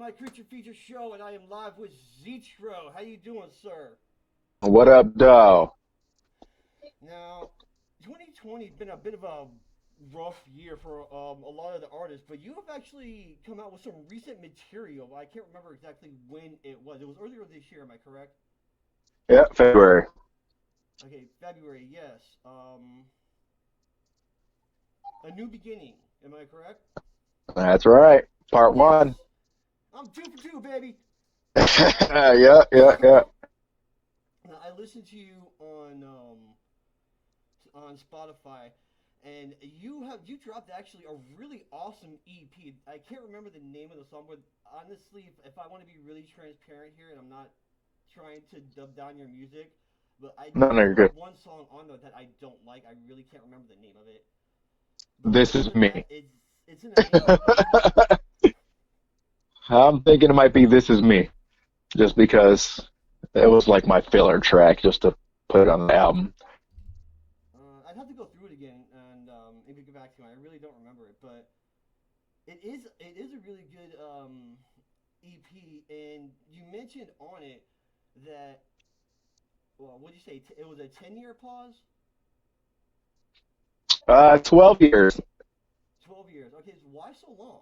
My Creature Feature Show, and I am live with Zetro. How you doing, sir? What up, Doe? Now, 2020 has been a bit of a rough year for a lot of the artists, but you have actually come out with some recent material. I can't remember exactly when it was. It was earlier this year, am I correct? Yeah, February. Okay, February, yes. A New Beginning, am I correct? That's right. Part Yes! one. I'm 2 for 2, baby! Yeah, yeah, yeah. Now, I listened to you on Spotify, and you dropped actually a really awesome EP. I can't remember the name of the song, but honestly, if I want to be really transparent here, and I'm not trying to dub down your music, but No, no, there's you're good. one song on there that I don't like. I really can't remember the name of it. But This other is than that, me. it's an amazing EP. I'm thinking it might be This Is Me, just because it was like my filler track just to put it on the album. I'd have to go through it again and get back to it. I really don't remember it, but it is a really good EP. And you mentioned on it that, well, what did you say? It was a 10-year pause, 12 years. 12 years. Okay, so why so long?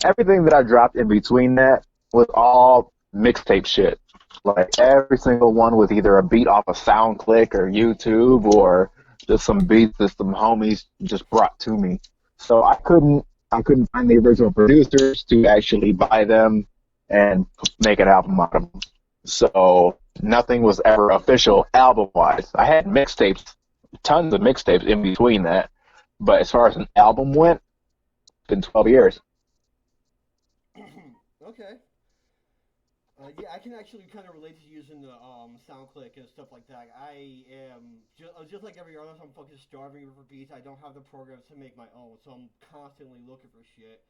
Everything that I dropped in between that was all mixtape shit. Like every single one was either a beat off of SoundClick or YouTube or just some beats that some homies just brought to me. So I couldn't find the original producers to actually buy them and make an album out of them. So nothing was ever official album wise. I had mixtapes, tons of mixtapes in between that, but as far as an album went, it's been 12 years. Okay. Yeah, I can actually kind of relate to using the SoundClick and stuff like that. Just like every artist. I'm fucking starving for beats. I don't have the programs to make my own, so I'm constantly looking for shit.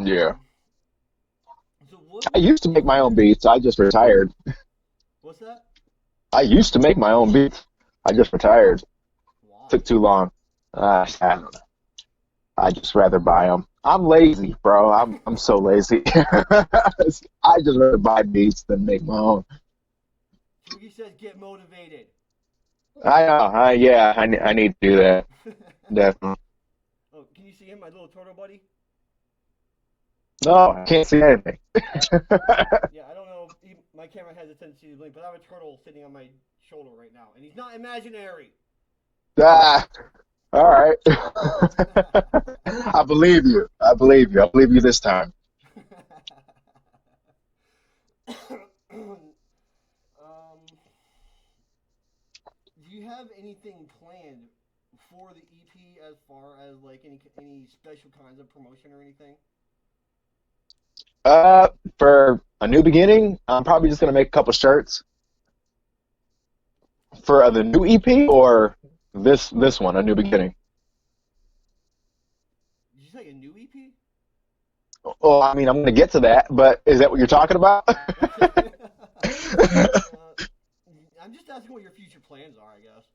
Yeah. Um, so I used to make my own beats. I just retired. what's that? I used to make my own beats. I just retired. Why? Took too long. I don't know. I just rather buy them. I'm lazy, bro. I'm so lazy. I just rather buy beats than make my own. Twiggy says get motivated. I know. Yeah, I need to do that. Definitely. Oh, can you see him, my little turtle buddy? No, I can't see anything. Yeah, I don't know. My camera has a tendency to blink, but I have a turtle sitting on my shoulder right now, and he's not imaginary. Ah, all right. I believe you. I believe you. I believe you this time. Do you have anything planned for the EP as far as like any special kinds of promotion or anything? Uh, for a new beginning, I'm probably just gonna make a couple shirts for the new EP or this one, a new beginning. Did you say a new EP? Well, I mean, I'm gonna get to that, but is that what you're talking about? Okay. uh, I'm just asking what your future plans are, I guess.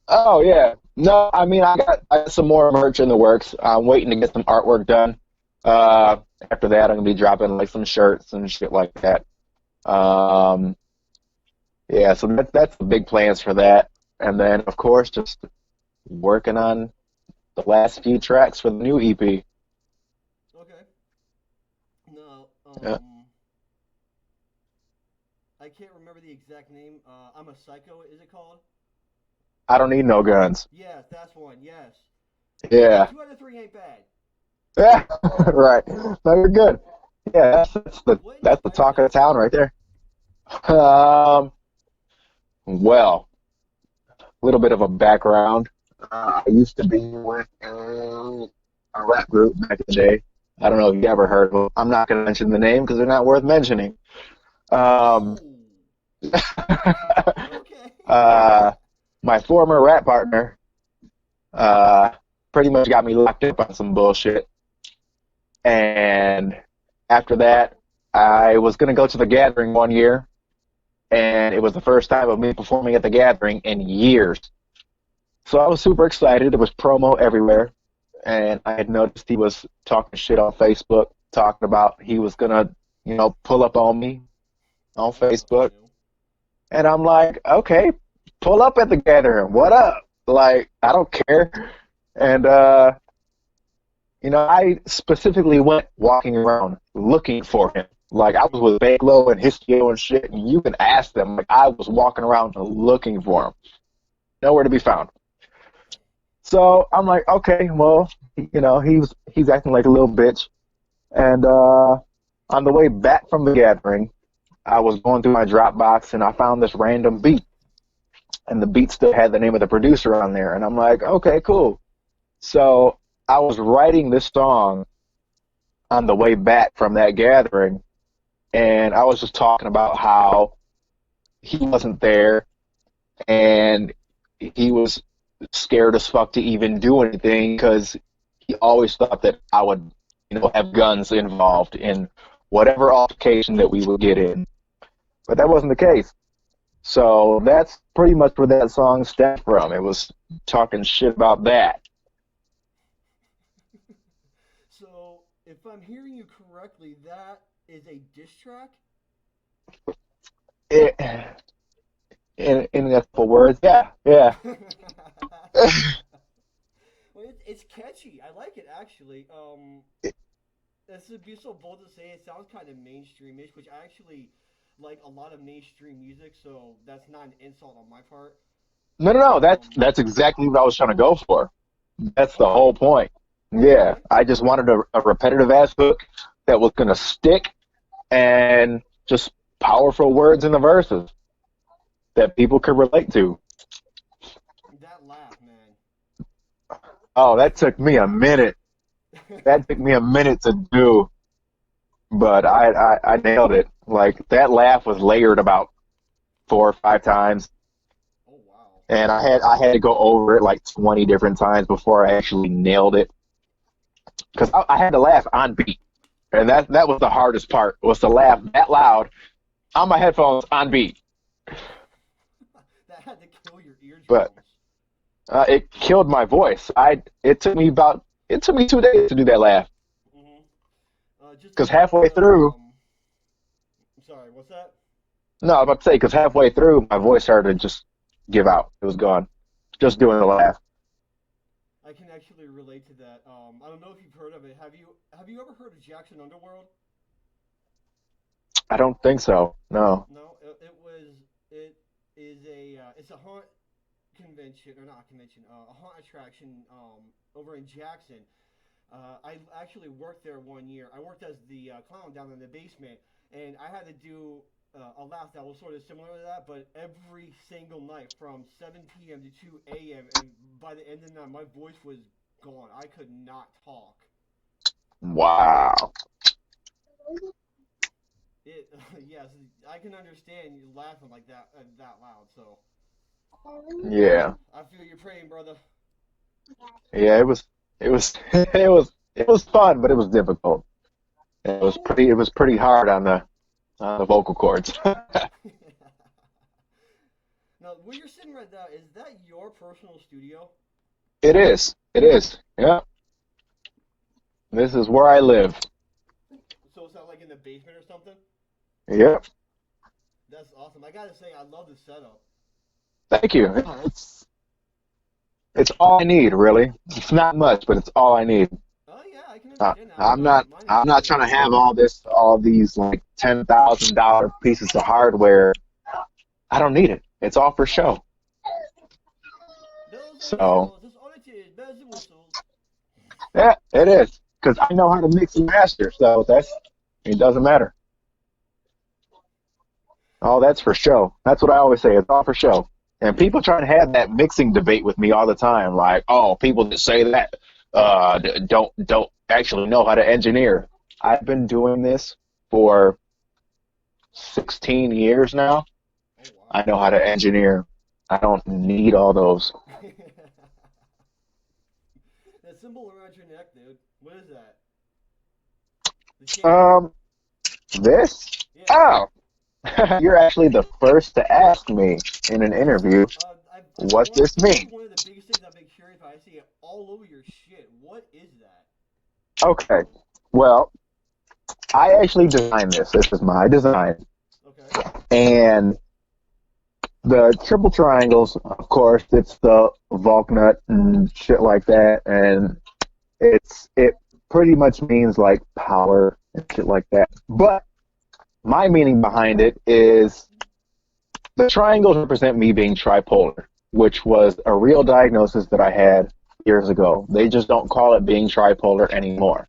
Oh yeah. No, I mean, I got some more merch in the works. I'm waiting to get some artwork done. Uh, After that, I'm gonna be dropping like some shirts and shit like that. Um, yeah, so that's the big plans for that. And then, of course, just working on the last few tracks for the new EP. Okay. No, Yeah. I can't remember the exact name. I'm a Psycho, is it called? I don't need no guns. Yes, that's one. Yes. Hey, Yeah. 2 out of 3 ain't bad. Yeah. Right. No, you're good. Yeah, What that's the inspired talk of the that town song? right there. Um, well, a little bit of a background. I used to be with a rap group back in the day. I don't know if you ever heard of them. I'm not going to mention the name because they're not worth mentioning. Um, Oh, okay. uh, my former rap partner uh, pretty much got me locked up on some bullshit. And after that, I was going to go to the gathering one year, and it was the first time of me performing at the gathering in years. So I was super excited. There was promo everywhere. and I had noticed he was talking shit on Facebook, talking about he was gonna, pull up on me on Facebook. You know. And I'm like, okay, pull up at the gathering. What up? Like, I don't care. And I specifically went walking around looking for him. Like I was with Baglo and Histio and shit, and you can ask them. Like I was walking around looking for him. Nowhere to be found. So I'm like, okay, well, he's acting like a little bitch. And on the way back from the gathering, I was going through my Dropbox and I found this random beat. And the beat still had the name of the producer on there. And I'm like, okay, cool. So I was writing this song on the way back from that gathering, and I was just talking about how he wasn't there and he was scared as fuck to even do anything because he always thought that I would, have guns involved in whatever altercation that we would get in. But that wasn't the case. So that's pretty much where that song stemmed from. It was talking shit about that. So, if I'm hearing you correctly, that is a diss track? It, in a couple words, yeah, yeah. Well, it's catchy. I like it actually. This would be so bold to say. It sounds kind of mainstreamish, which I actually like a lot of mainstream music. So that's not an insult on my part. No. That's Um, that's exactly what I was trying to go for. That's the okay, whole point. Yeah, okay. I just wanted a repetitive ass hook that was gonna stick and just powerful words in the verses that people could relate to. That laugh, man. Oh, that That took me a laugh. minute. That took me a minute to do, but I nailed it. Like that laugh was layered about 4 or 5 times, Oh wow. and I had to go over it like 20 different times before I actually nailed it. Because I had to laugh on beat, and that was the hardest part was to laugh that loud on my headphones on beat. That had to kill your But eardrums. it killed my voice. It took me 2 days to do that laugh Hmm. Just to because give halfway the through, sorry, what's that? no, I'm about to say because halfway through my voice started to just give out. It was gone. Just doing the I laugh. I can actually relate to that. I don't know if you've heard of it. Have you ever heard of Jackson Underworld? I don't think so. No. No, it is it's a haunt convention or not convention, a haunt attraction over in Jackson. I actually worked there one year. I worked as the clown down in the basement, and I had to do a laugh that was sort of similar to that, but every single night from 7 p.m. to 2 a.m. And by the end of the night, my voice was gone. I could not talk. Wow. It yes, I can understand you laughing like that loud. So Yeah. I feel your pain, brother. Yeah. It was it was fun, but it was difficult. It was pretty hard on the vocal cords. Now, where you're sitting right now, is that your personal studio? It is. It is. Yeah. This is where I live. So it's not like in the basement or something? Yep. That's awesome. I gotta say, I love the setup. Thank you. Yeah, it's all I need, really. It's not much, but it's all I need. Oh yeah, I can Uh, understand that. I'm not Mine is I'm not similar trying to too. have all these like $10,000 pieces of hardware. I don't need it. It's all for show. Bells and So whistles, that's all it is. Bells and whistles. yeah, it is because I know how to mix and master. So it doesn't matter. Oh, that's for show. That's what I always say. It's all for show. And people try to have that mixing debate with me all the time. Like, oh, people that say that don't actually know how to engineer. I've been doing this for 16 years now. Oh I wow. know how to engineer. I don't need all those. That symbol around your neck, dude. What is that? The chain? Um, this? Yeah. Oh, you're actually the first to ask me in an interview I've what one. this This is means. one of the biggest things I've been curious about. I see it all over your shit. What is that? Okay. Well, I actually designed this. This is my design. Okay. And the triple triangles, of course, it's the Volknut and shit like that. And it pretty much means like power and shit like that. But my meaning behind it is the triangles represent me being tripolar, which was a real diagnosis that I had years ago. They just don't call it being tripolar anymore.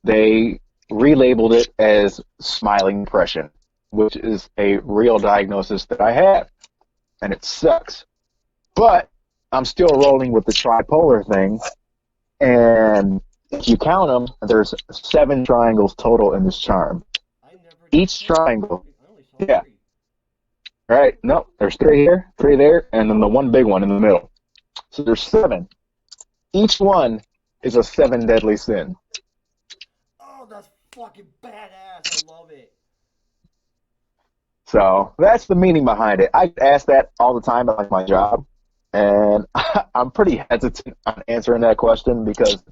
They relabeled it as smiling depression, which is a real diagnosis that I had, and it sucks. But I'm still rolling with the tripolar thing, and if you count them, there's 7 triangles total in this charm. I never Each did. triangle, I only saw yeah, 3. right? No, there's 3 here, 3 there, and then the one big one in the middle. So there's 7. Each one is a 7 deadly sin. Oh, that's fucking badass. I love it. So that's the meaning behind it. I get asked that all the time at like my job, and I'm pretty hesitant on answering that question because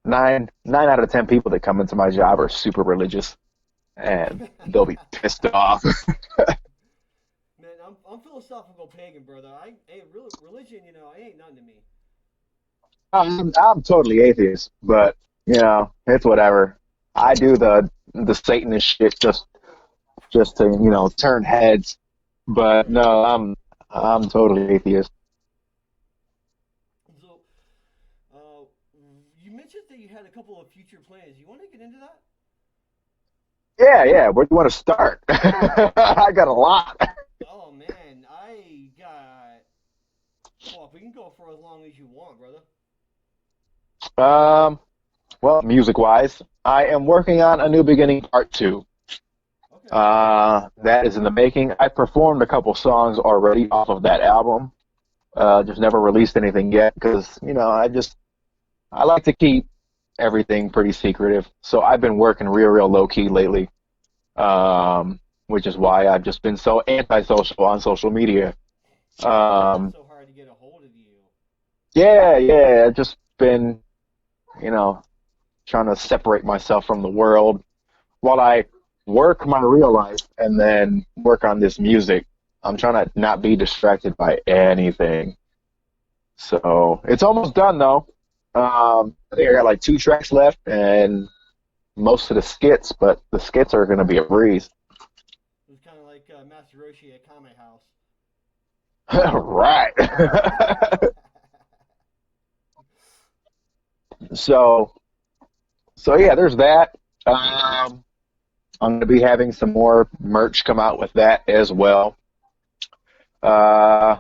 nine out of 10 people that come into my job are super religious, and they'll be pissed off. Man, I'm philosophical pagan, brother. Religion, it ain't nothing to me. I'm totally atheist, but it's whatever. I do the Satanist shit just to turn heads, but Right. no, I'm totally atheist. So, uh, you mentioned that you had a couple of future plans. You want to get into that? Yeah. Where do you want to start? I got a lot. Oh man, I got. Fuck, we can go for as long as you want, brother. Um, well, music-wise, I am working on A New Beginning Part 2. Okay. That is in the making. I performed a couple songs already off of that album. Just never released anything yet because, I like to keep everything pretty secretive. So I've been working real low-key lately, which is why I've just been so antisocial on social media. Why is it Um, so hard to get a hold of you? yeah, I've just been, you know, trying to separate myself from the world while I work my real life and then work on this music. I'm trying to not be distracted by anything. So it's almost done though. I think I got like 2 tracks left and most of the skits, but the skits are going to be a breeze. It was kind of like Master Roshi at Kame House. Right. so, so yeah, there's that. I'm going to be having some more merch come out with that as well. Uh,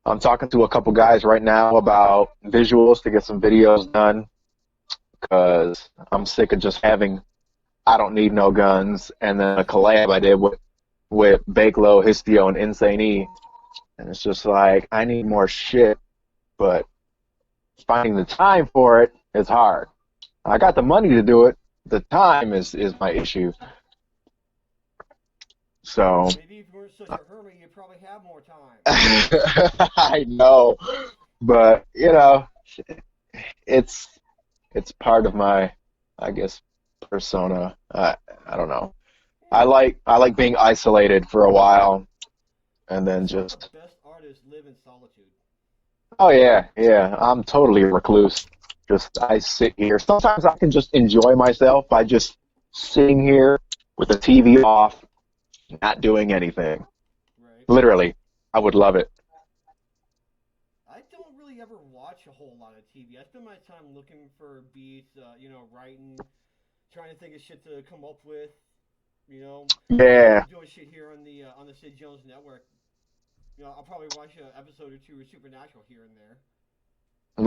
I'm talking to a couple guys right now about visuals to get some videos done because I'm sick of just having I Don't Need No Guns and then a collab I did with Bakelo, Histio, and Insane E. And it's just like, I need more shit, but finding the time for it is hard. I got the money to do it. The time is my issue. So Maybe if you weren't such a hermit, you'd probably have more time. I know, but it's part of my, I guess, persona. I don't know. I like being isolated for a while and then Some of the just best artists live in solitude. oh yeah. I'm totally recluse. Just I sit here. Sometimes I can just enjoy myself by just sitting here with the TV off, not doing anything. Right. Literally, I would love it. I don't really ever watch a whole lot of TV. I spend my time looking for beats, writing, trying to think of shit to come up with. Yeah, Doing shit here on the Sid Jones Network. I'll probably watch an episode or two of Supernatural here and there.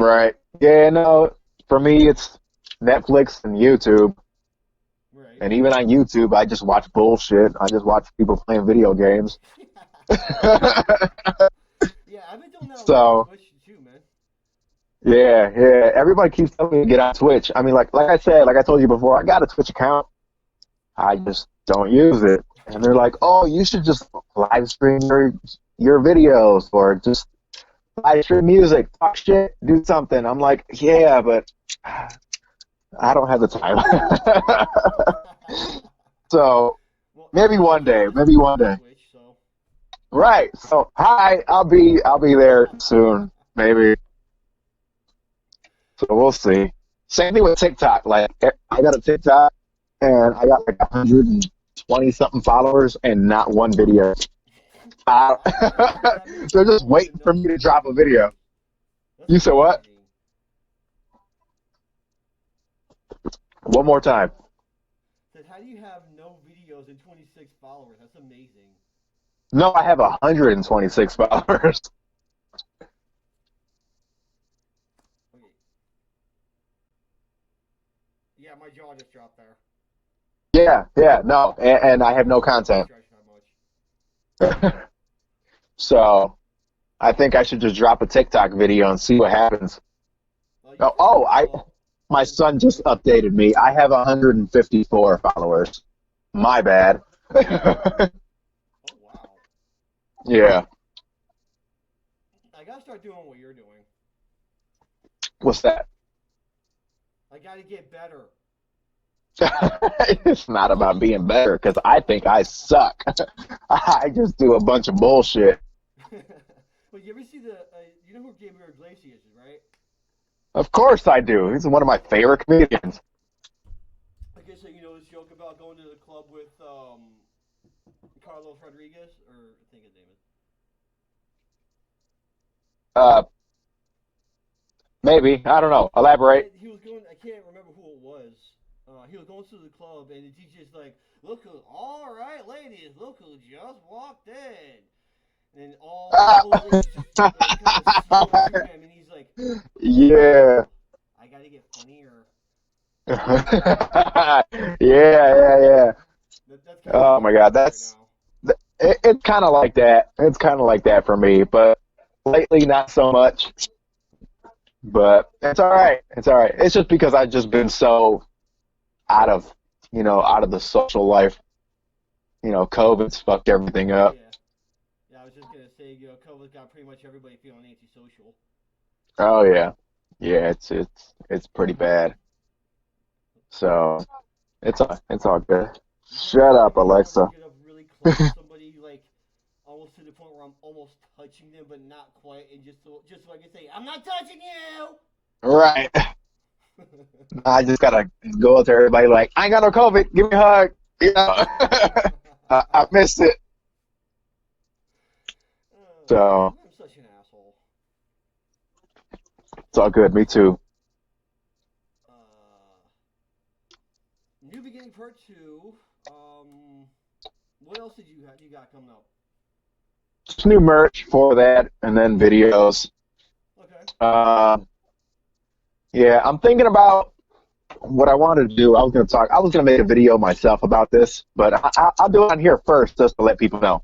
right. Yeah, no. For me, it's Netflix and YouTube. Right. And even on YouTube, I just watch bullshit. I just watch people playing video games. Yeah, I've been doing that a lot on So, Twitch too, man. yeah. Everybody keeps telling me to get on Twitch. I mean, like I said, like I told you before, I got a Twitch account. I just don't use it. And they're like, oh, you should just live stream your videos or just live stream music, talk shit, do something. I'm like, yeah, but I don't have the time. So Well, maybe I one can't day, just maybe stream one on day. Twitch, so. Right. So hi, I'll be there soon, maybe. So we'll see. Same thing with TikTok. Like I got a TikTok and I got like 120 something followers and not one video. Uh, How do you have that many they're just followers and waiting for no me to drop a videos? video. That's You said what? amazing. One more time. Said, how do you have no videos and 26 followers? That's amazing. No, I have 126 followers. Okay. Yeah, my jaw just dropped there. Yeah, yeah, no, and I have My no jaw doesn't content. stretch that much. So I think I should just drop a TikTok video and see what happens. You Oh, could. my And see son what just happens. updated me. I have 154 followers. My bad. Oh, wow. Yeah. I gotta start doing what you're doing. What's that? I gotta get better. It's not about being better because I think I suck. I just do a bunch of bullshit. But you ever see you know who Gabriel Iglesias is, right? Of course I do. He's one of my favorite comedians. I guess you know this joke about going to the club with Carlos Rodriguez, or I think his name is. Uh, maybe. I don't know. Elaborate. He was going. I can't remember who it was. He was going to the club, and the DJ's like, "Look who! All right, ladies, look who just walked in." And all the ladies just kind of flow to him, and he's like, Yeah. "I gotta get funnier." Yeah, yeah, yeah. That's kind of Oh how my I'm God, doing right now. it's kind of like that. It's kind of like that for me, but lately not so much. But it's all right. It's all right. It's just because I've just been so out of, out of the social life. COVID's fucked everything Oh up. yeah, yeah. I was just gonna say, COVID's got pretty much everybody feeling antisocial. Oh yeah, yeah. It's pretty bad. So it's all good. You tell me Shut I up, get up, Alexa. get up really close to somebody, like almost to the point where I'm almost touching them, but not quite, and just so I can say, I'm not touching you. Right. I just gotta go up to everybody like, I ain't got no COVID. Give me a hug. I missed it. So I'm such an asshole. it's all good. Me too. Uh, New Beginning Part 2. What else did you got coming up? Just new merch for that, and then videos. Okay. Yeah, I'm thinking about what I wanted to do. I was gonna make a video myself about this, but I'll do it on here first just to let people know.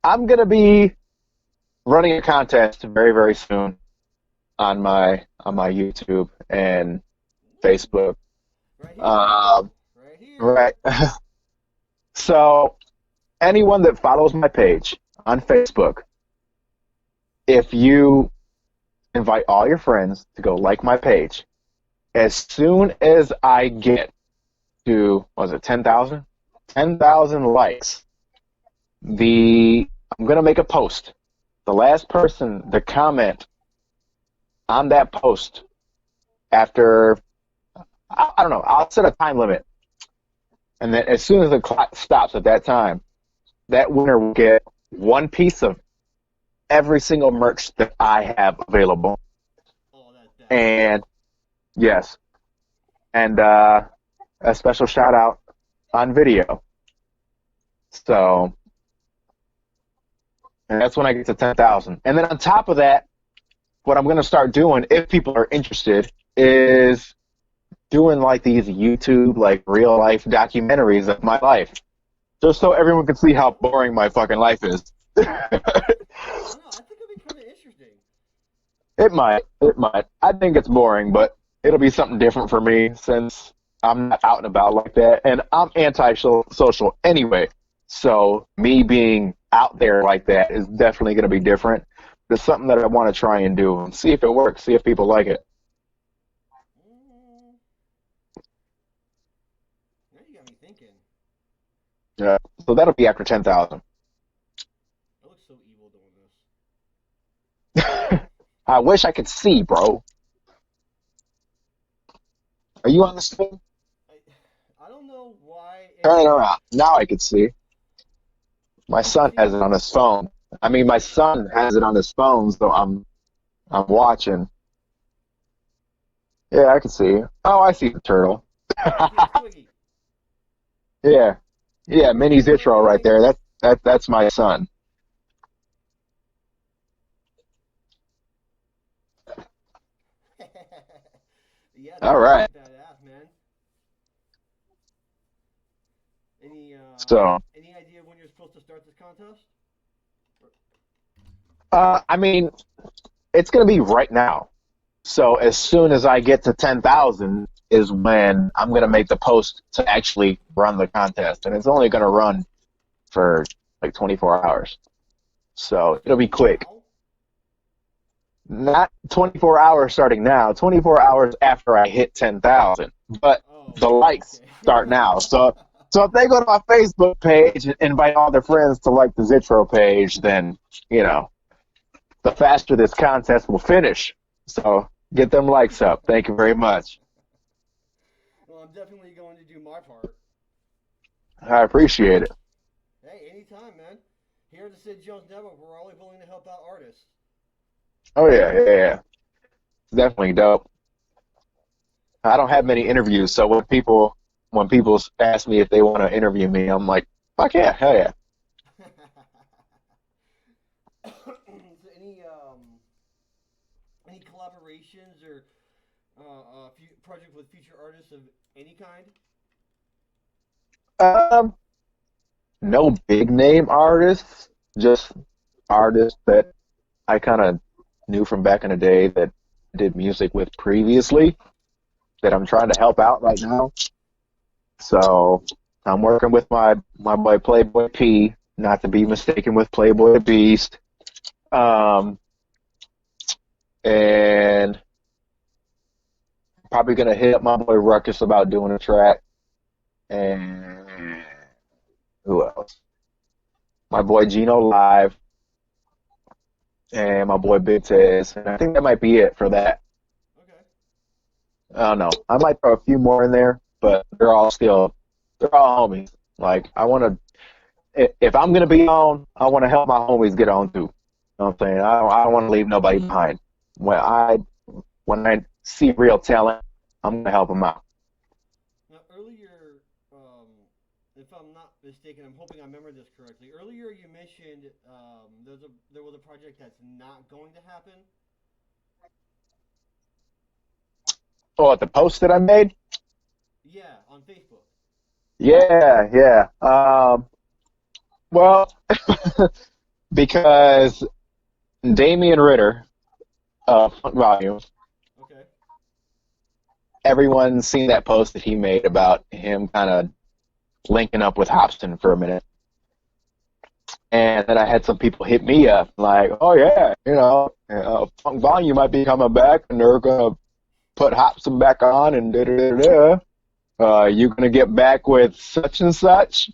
I'm gonna be running a contest very, very soon on my YouTube and Facebook. Right here, Um, people. Right here. right. So anyone that follows my page on Facebook, if you invite all your friends to go like my page, as soon as I get to, was it 10,000? 10,000 likes, I'm gonna make a post. The last person to comment on that post after, I don't know, I'll set a time limit. And then as soon as the clock stops at that time, that winner will get one piece of every single merch that I have available. Oh, that's badass. And yes, and a special shout out on video. So, and that's when I get to 10,000. And then on top of that, what I'm going to start doing, if people are interested, is doing like these YouTube, like real life documentaries of my life, just so everyone can see how boring my fucking life is. I don't know. I think it'd be kind of interesting. It might. It might. I think it's boring, but it'll be something different for me since I'm not out and about like that. And I'm anti-social anyway. So me being out there like that is definitely going to be different. It's something that I want to try and do and see if it works, see if people like it. Mm, now you got me thinking. Yeah. So that'll be after 10,000. I look so evil doing this. I wish I could see, bro. Are you on the screen? I don't know why Turn it it. around. Now I can see. My You can son see has me? it on his phone. I mean, my son has it on his phone, so I'm watching. Yeah, I can see you. Oh, I see the turtle. Oh, I see a Twiggy. Yeah, yeah, mini Zitro right Hey. there. That's my son. Yeah, All that's right. pretty badass, man. Any So, any idea when you're supposed to start this contest? I mean, it's gonna be right now. So as soon as I get to 10,000 is when I'm gonna make the post to actually run the contest, and it's only gonna run for like 24 hours. So it'll be Starting quick. now? Not 24 hours starting now, 24 hours after I hit 10,000. But Oh, the likes okay. start now. So if they go to my Facebook page and invite all their friends to like the Zitro page, then, you know, the faster this contest will finish. So get them likes up. Thank you very much. Well, I'm definitely going to do my part. I appreciate it. Hey, anytime, man. Here at the Sid Jones Network, we're always willing to help out artists. Oh yeah, yeah, yeah. It's definitely dope. I don't have Any many interviews, so when people ask me if they want to interview me, I'm like, fuck yeah, hell yeah. so any collaborations or project with future artists of any kind? Um, no big name artists, just artists that I kind of knew from back in the day that I did music with previously that I'm trying to help out right now. So I'm working with my boy Playboy P, not to be mistaken with Playboy the Beast. Um, and probably gonna hit up my boy Ruckus about doing a track. And who else? My boy Gino Live and my boy Big Tez. And I think that might be it for that. Okay. I don't know. I might throw a few more in there, but they're all homies. Like I want to, if I'm gonna be on, I want to help my homies get on too. You know what I'm saying? I don't want to leave nobody behind. When I when I see real talent, I'm gonna help them out. Now, earlier, if I'm not mistaken, I'm hoping I remember this correctly. Earlier, you mentioned there was a project that's not going to happen. Oh, at the post that I made? Yeah, on Facebook. Yeah, yeah. Well, because Damian Ritter of Funk Volume, Okay. everyone's seen that post that he made about him kind of linking up with Hobson for a minute. And then I had some people hit me up like, oh yeah, Funk Volume might be coming back and they're gonna put Hobson back on and da da da da. You gonna get back with such and such?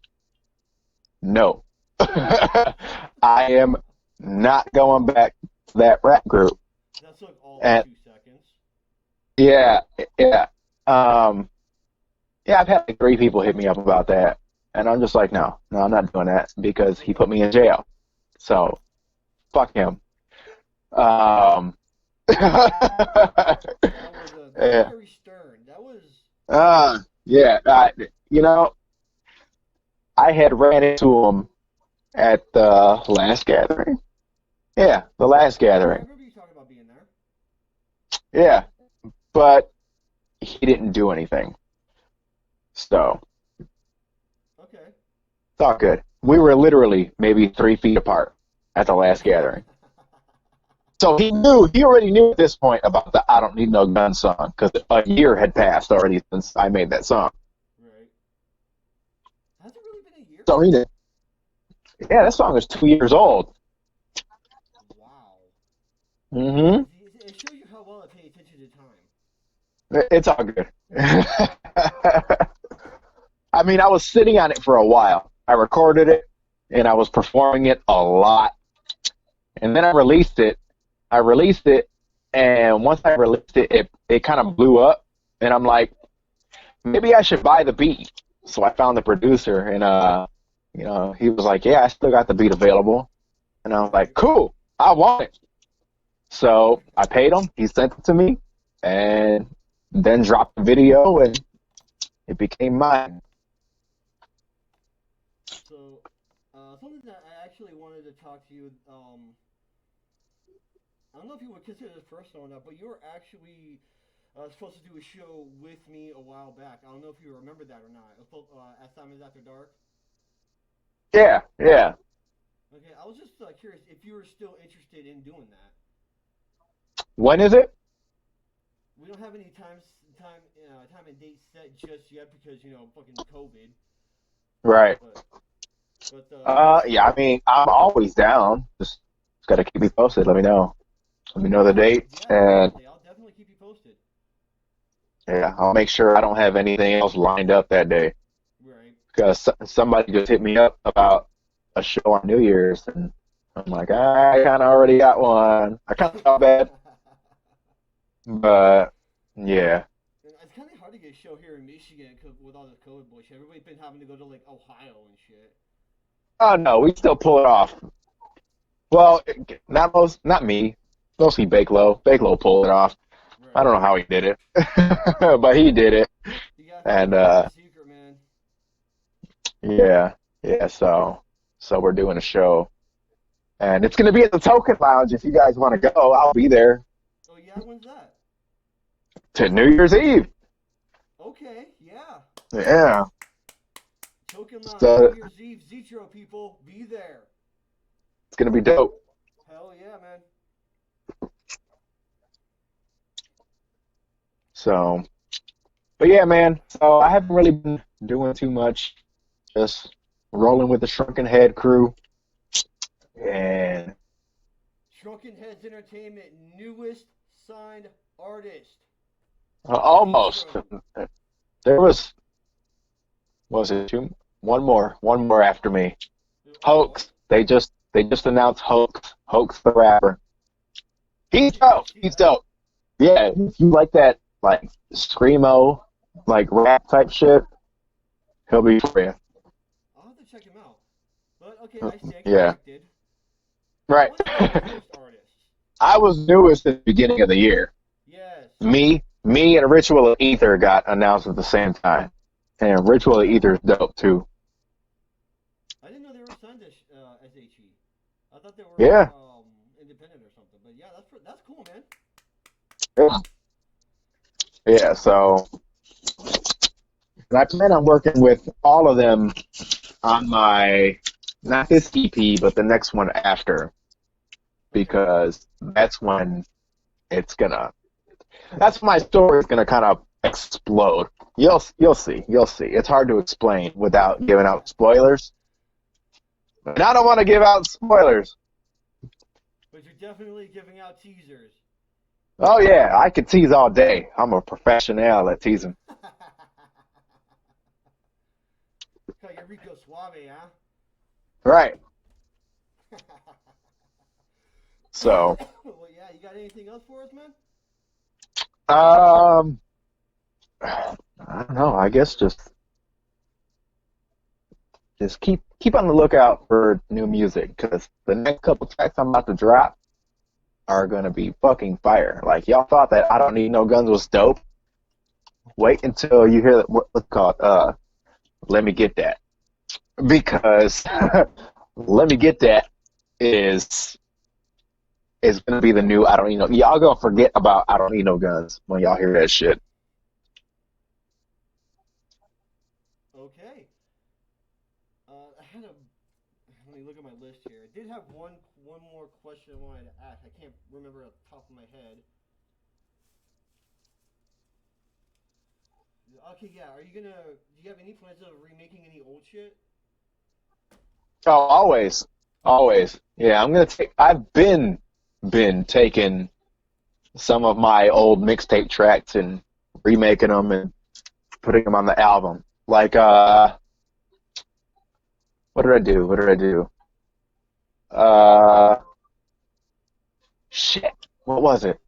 No. I am not going back to that rap group. That took all of And 2 seconds. yeah, yeah. Um, yeah, I've had like 3 people hit me up about that. And I'm just like, no, no, I'm not doing that because he Okay. put me in jail. So fuck him. Um, That was yeah, very stern. That was. yeah. You know, I had ran into him at the last gathering. Yeah, the last Yeah, I gathering. remember you talking about being there. Yeah, but he didn't do anything. So Okay. it's all good. We were literally maybe 3 feet apart at the last gathering. So he already knew at this point about the I Don't Need No Gun song because a year had passed already since I made that song. Right. Has it really been a year? So he did. Yeah, that song is 2 years old. Wow. Hmm. It shows you how well I pay attention to time. It's all good. I mean, I was sitting on it for a while. I recorded it and I was performing it a lot. And then I released it. I released it, and once I released it, it kind of blew up. And I'm like, maybe I should buy the beat. So I found the producer, and he was like, "Yeah, I still got the beat available." And I was like, Right. "Cool, I want it." So I paid him. He sent it to me, and then dropped the video, and it became mine. So, something that I actually wanted to talk to you. I don't know if you would consider this personal or not, but you were actually supposed to do a show with me a while back. I don't know if you remember that or not. It was supposed, as time is after dark. Yeah, yeah. Okay, I was just curious if you were still interested in doing that. When is it? We don't have any time and date set just yet because fucking COVID. Right. But we Yeah. I mean, I'm always down. Just gotta keep me posted. Let me know. Let me know the yeah, date, yeah, and definitely. I'll definitely keep you posted. yeah, I'll make sure I don't have anything else lined up that day Right. because somebody just hit me up about a show on New Year's, and I'm like, I kind of already got one. I kind of felt bad, but yeah. It's kind of hard to get a show here in Michigan with all this COVID bullshit. Everybody's been having to go to like Ohio and shit. Oh no, we still pull it off. Well, not me. Mostly Bakelo. Bakelo pulled it off. I Right. don't know how he did it, but he did it. You gotta find And that fucking secret, man. yeah, yeah. So we're doing a show, and it's gonna be at the Token Lounge. If you guys want to go, I'll be there Oh yeah, when's that? to New Year's Eve. Okay, yeah. Yeah. Token Lounge, New So Year's Eve, Zetro people, be there. it's gonna be dope. Hell yeah, man. So, but yeah, man. So I haven't really been doing too much. Just rolling with the Shrunken Head crew, and Shrunken Heads Entertainment newest signed artist, almost. Zetro. There was it two? One more after me. What? Hoax. They just announced Hoax. Hoax the rapper. I He's did not dope. see He's that. dope. Yeah, if you like that like screamo, like rap type shit, he'll be for you. I'll have to check him out. But okay, I stand Yeah. corrected. I Right. want to know the newest artist. I was newest at the beginning of the year. Yes. Me and Ritual of Ether got announced at the same time. And Ritual of Ether is dope too. I didn't know they were signed to SHE. I thought they were Yeah. independent or something. But yeah, that's cool, man. Yeah. Yeah, so and I plan on working with all of them on my not this EP, but the next one after, Okay. because it's gonna that's when my story is gonna kind of explode. You'll see. It's hard to explain without giving out spoilers, and I don't want to give out spoilers. But you're definitely giving out teasers. Oh yeah, I could tease all day. I'm a professional at teasing. Call you Rico Suave, huh? Right. So, Well, yeah, you got anything else for us, man? um, I don't know. I guess just keep on the lookout for new music because the next couple tracks I'm about to drop are gonna be fucking fire. Like y'all thought that I Don't Need No Guns was dope. Wait until you hear what's it called. Let Me Get That, because Let Me Get That is is gonna be the new I Don't Need No. Y'all gonna forget about I Don't Need No Guns when y'all hear that shit. Okay. I had a. Let me look at my list here. I did have one more question I wanted to ask. I can't remember off the top of my head. Okay, yeah. Are you gonna? Do you have any plans of remaking any old shit? Oh, always, always. Yeah, I'm gonna take. I've been. been taking some of my old mixtape tracks and remaking them and putting them on the album. Like, what did I do? What did I do? Uh, shit. What was it?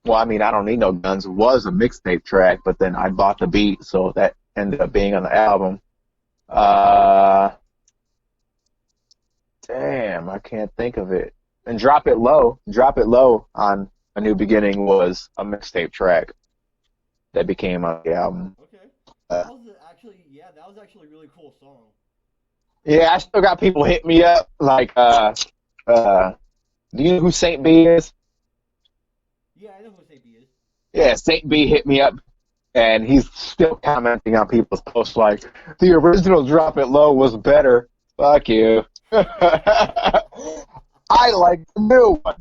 Well, I mean, I don't need no guns was a mixtape track, but then I bought the beat, so that ended up being on the album. Uh, damn, I can't think of it. And Drop It Low on A New Beginning was a mixtape track that became on the album. Okay. Uh, That was actually a really cool song. yeah, I still got people hit me up like, uh, do you know who Saint B is? Yeah, I know who St. B is. Yeah, Saint B hit me up, and he's still commenting on people's posts like, the original Drop It Low was better. Fuck you. I like the new one.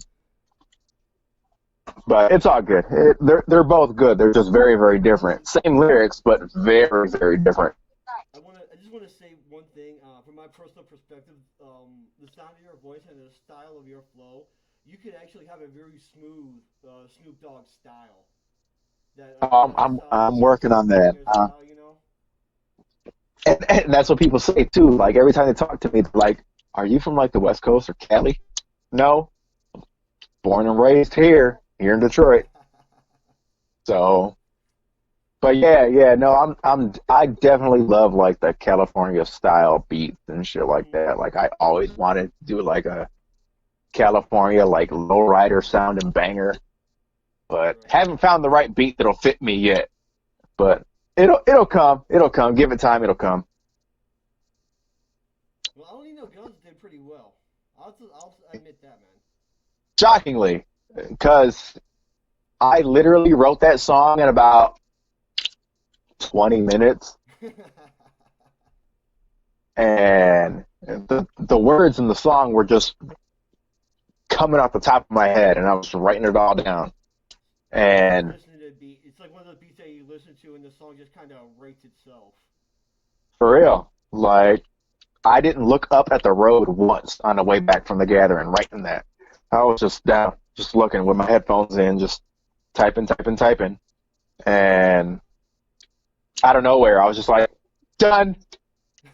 But it's all good. They're both good. They're just very, very different. Same lyrics, but very, very different. I just want to say one thing from my personal perspective. The sound of your voice and the style of your flow, you could actually have a very smooth Snoop Dogg style. That I'm working on that. style, you know. And that's what people say too. Like every time they talk to me, they're like, "Are you from like the West Coast or Cali?" No, born and raised here in Detroit. So, but yeah, no, I definitely love like the California style beats and shit like Mhm. that. Like I always wanted to do like a California like lowrider sounding banger, but Right. haven't found the right beat that'll fit me yet. But it'll come. Give it time, it'll come. Well, I only know Guns did pretty well. I'll admit that, Shockingly, because I literally wrote that song in about 20 minutes, man. and the words in the song were just coming off the top of my head, and I was writing it all down. It's like And listening to a beat. It's like one of those beats that you listen to and the song just kind of writes itself. for real, like I didn't look up at the road once on the way back from the gathering writing that. I was just down, just looking with my headphones in, just typing, and out of nowhere, I was just like, done.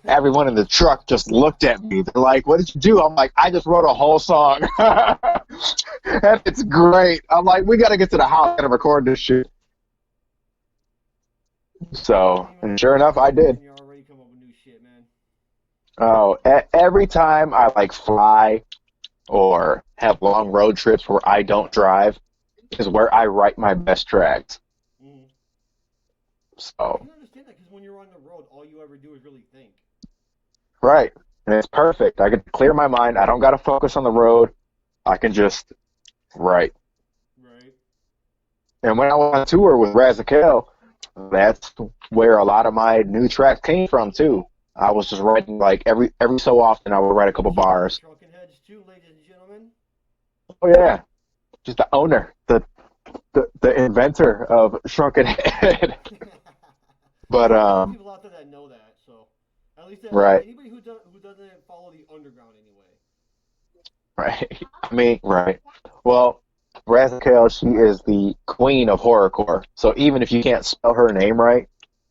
Everyone in the truck just looked at me. They're like, "What did you do?" I'm like, "I just wrote a whole song, and it's great." I'm like, "We got to get to the house and record this shit." You So, ain't even and been sure there enough, I 2 weeks did. and you're already come up with new shit, man. Oh, every time I like fly or have long road trips where I don't drive is where I write my best tracks. Mm. I So, can understand that because when you're on the road, all you ever do is really think. right. And it's perfect. I can clear my mind. I don't got to focus on the road. I can just write. Right. And when I went on tour with Razakel, that's where a lot of my new tracks came from too. I was just writing like every so often I would write a couple Shout out to bars. Shrunken Heads too, ladies and gentlemen. Oh yeah, just the owner, the inventor of Shrunken Head. There's But not a lot of people out there that know that, so at least right, anybody who doesn't follow the underground anyway. right. I mean, right. Well, Razakel, she is the queen of horrorcore. So even if you can't spell her name right,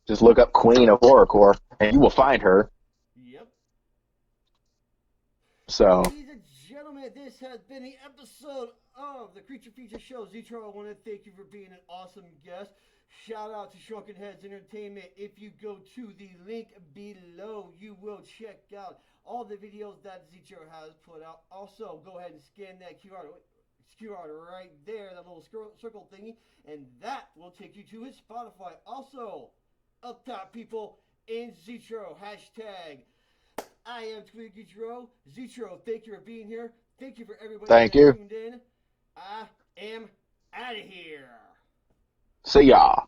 just look up Queen of Horrorcore and you will find her. Yep. So Ladies and gentlemen, this has been the episode of the Creature Feature Show. Zitro, I want to thank you for being an awesome guest. Shout out to Shrunken Heads Entertainment. If you go to the link below, you will check out all the videos that Zitro has put out. Also, go ahead and scan that QR right there, that little circle thingy, and that will take you to his Spotify. Also, up top, people, in Zitro, hashtag I am Twiggy Drowe. Zitro, thank you for being here. Thank you for everybody thank that you. tuned in. I am out of here. See y'all.